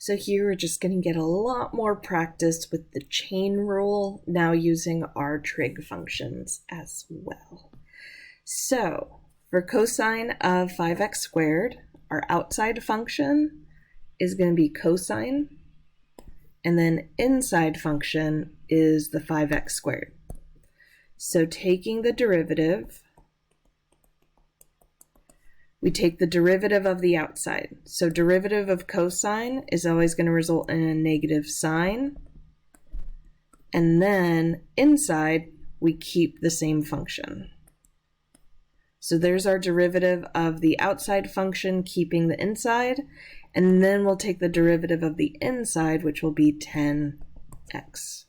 So here we're just going to get a lot more practice with the chain rule, now using our trig functions as well. So for cosine of 5x squared, our outside function is going to be cosine, and then inside function is the 5x squared. So taking the derivative, we take the derivative of the outside. So derivative of cosine is always going to result in a negative sign. And then inside, we keep the same function. So there's our derivative of the outside function, keeping the inside. And then we'll take the derivative of the inside, which will be 10x.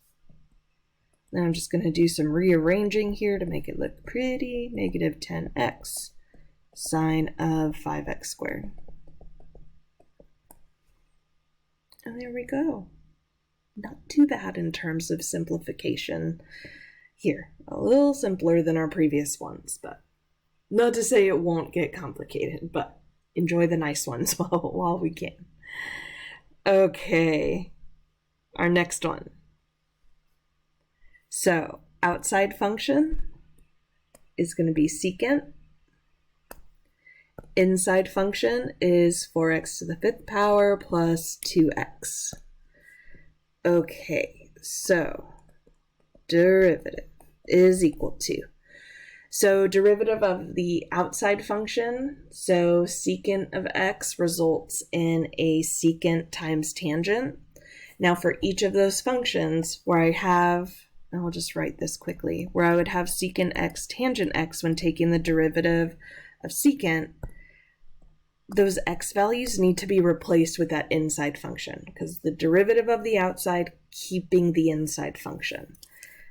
Now I'm just going to do some rearranging here to make it look pretty. Negative 10x. Sine of 5x squared. And there we go. Not too bad in terms of simplification here. A little simpler than our previous ones, but not to say it won't get complicated, but enjoy the nice ones while we can. Okay, our next one. So outside function is going to be secant. Inside function is 4x to the 5th power plus 2x. Okay, so derivative is equal to. So derivative of the outside function, so secant of x results in a secant times tangent. Now for each of those functions where I have, I'll just write this quickly, where I would have secant x tangent x when taking the derivative of secant, those x values need to be replaced with that inside function because the derivative of the outside keeping the inside function.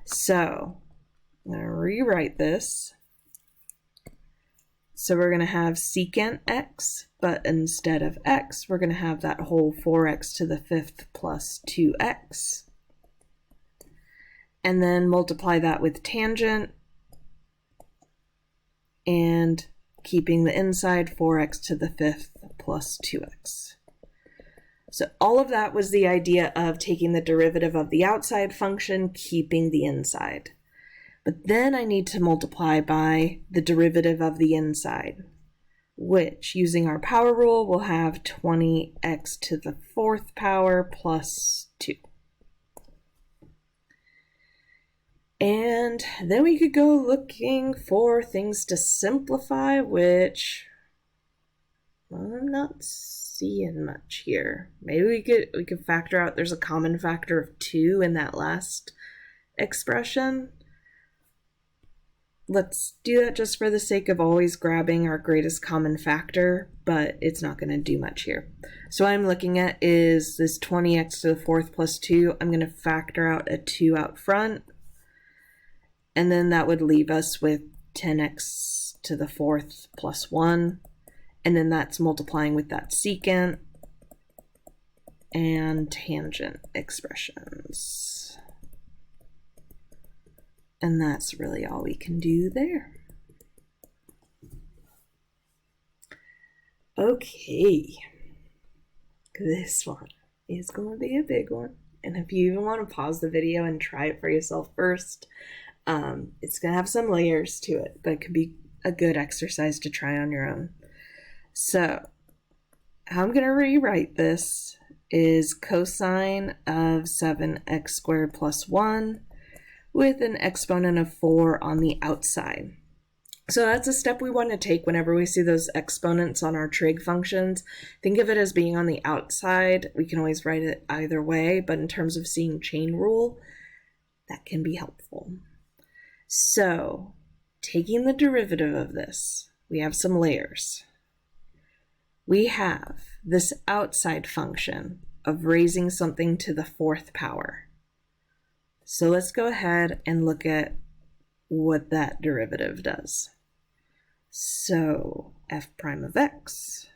So I'm going to rewrite this. So we're going to have secant x, but instead of x, we're going to have that whole 4x to the 5th plus 2x. And then multiply that with tangent and keeping the inside 4x to the 5th plus 2x. So all of that was the idea of taking the derivative of the outside function, keeping the inside. But then I need to multiply by the derivative of the inside, which using our power rule will have 20x to the 4th power plus 2. And then we could go looking for things to simplify, which I'm not seeing much here. Maybe we could factor out there's a common factor of 2 in that last expression. Let's do that just for the sake of always grabbing our greatest common factor, but it's not going to do much here. So what I'm looking at is this 20x to the 4th plus 2. I'm going to factor out a 2 out front. And then that would leave us with 10x to the 4th plus 1. And then that's multiplying with that secant and tangent expressions. And that's really all we can do there. Okay. This one is going to be a big one. And if you even want to pause the video and try it for yourself first, it's going to have some layers to it, but it could be a good exercise to try on your own. So how I'm going to rewrite this is cosine of 7x squared plus 1 with an exponent of 4 on the outside. So that's a step we want to take whenever we see those exponents on our trig functions. Think of it as being on the outside. We can always write it either way, but in terms of seeing chain rule, that can be helpful. So taking the derivative of this, we have some layers. We have this outside function of raising something to the 4th power. So let's go ahead and look at what that derivative does. So f prime of x.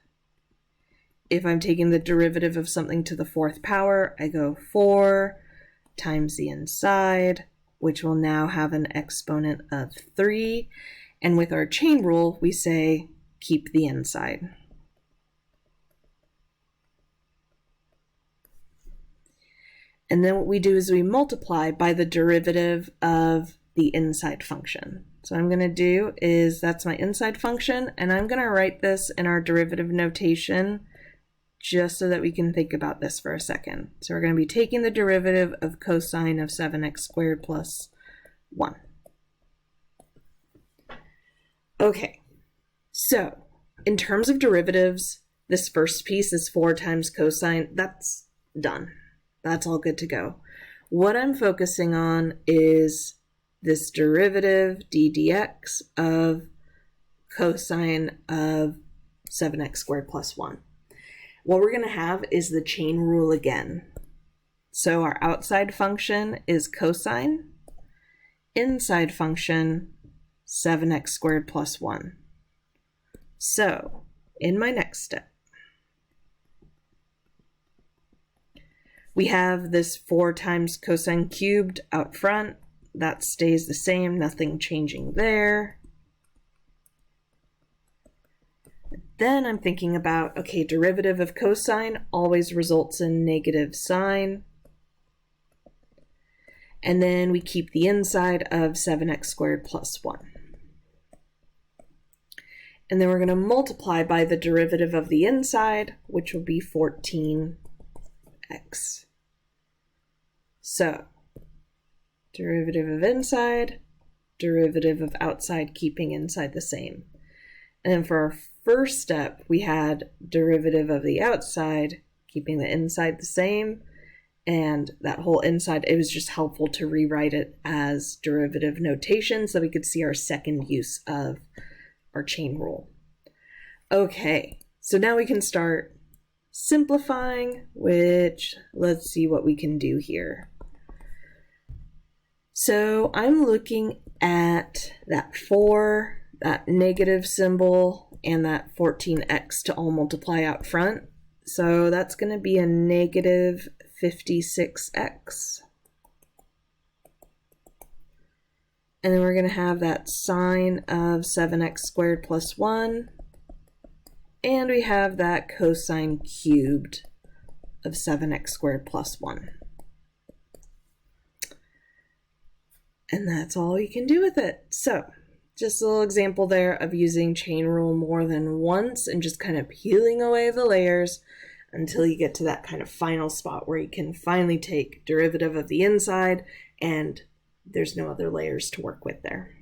If I'm taking the derivative of something to the 4th power, I go 4 times the inside, which will now have an exponent of 3. And with our chain rule, we say keep the inside. And then what we do is we multiply by the derivative of the inside function. So what I'm going to do is, that's my inside function, and I'm going to write this in our derivative notation just so that we can think about this for a second. So we're going to be taking the derivative of cosine of 7x squared plus 1. Okay, so in terms of derivatives, this first piece is 4 times cosine. That's done. That's all good to go. What I'm focusing on is this derivative d dx of cosine of 7x squared plus 1. What we're going to have is the chain rule again. So our outside function is cosine, inside function 7x squared plus 1. So in my next step, we have this 4 times cosine cubed out front. That stays the same, nothing changing there. Then I'm thinking about, okay, derivative of cosine always results in negative sign. And then we keep the inside of 7x squared plus 1. And then we're going to multiply by the derivative of the inside, which will be 14x. So, derivative of inside, derivative of outside, keeping inside the same. And then for our first step, we had derivative of the outside, keeping the inside the same. And that whole inside, it was just helpful to rewrite it as derivative notation so we could see our second use of our chain rule. Okay, so now we can start simplifying, which let's see what we can do here. So I'm looking at that 4, that negative symbol, and that 14x to all multiply out front. So that's going to be a negative 56x. And then we're going to have that sine of 7x squared plus 1. And we have that cosine cubed of 7x squared plus 1. And that's all you can do with it. So just a little example there of using chain rule more than once and just kind of peeling away the layers until you get to that kind of final spot where you can finally take derivative of the inside and there's no other layers to work with there.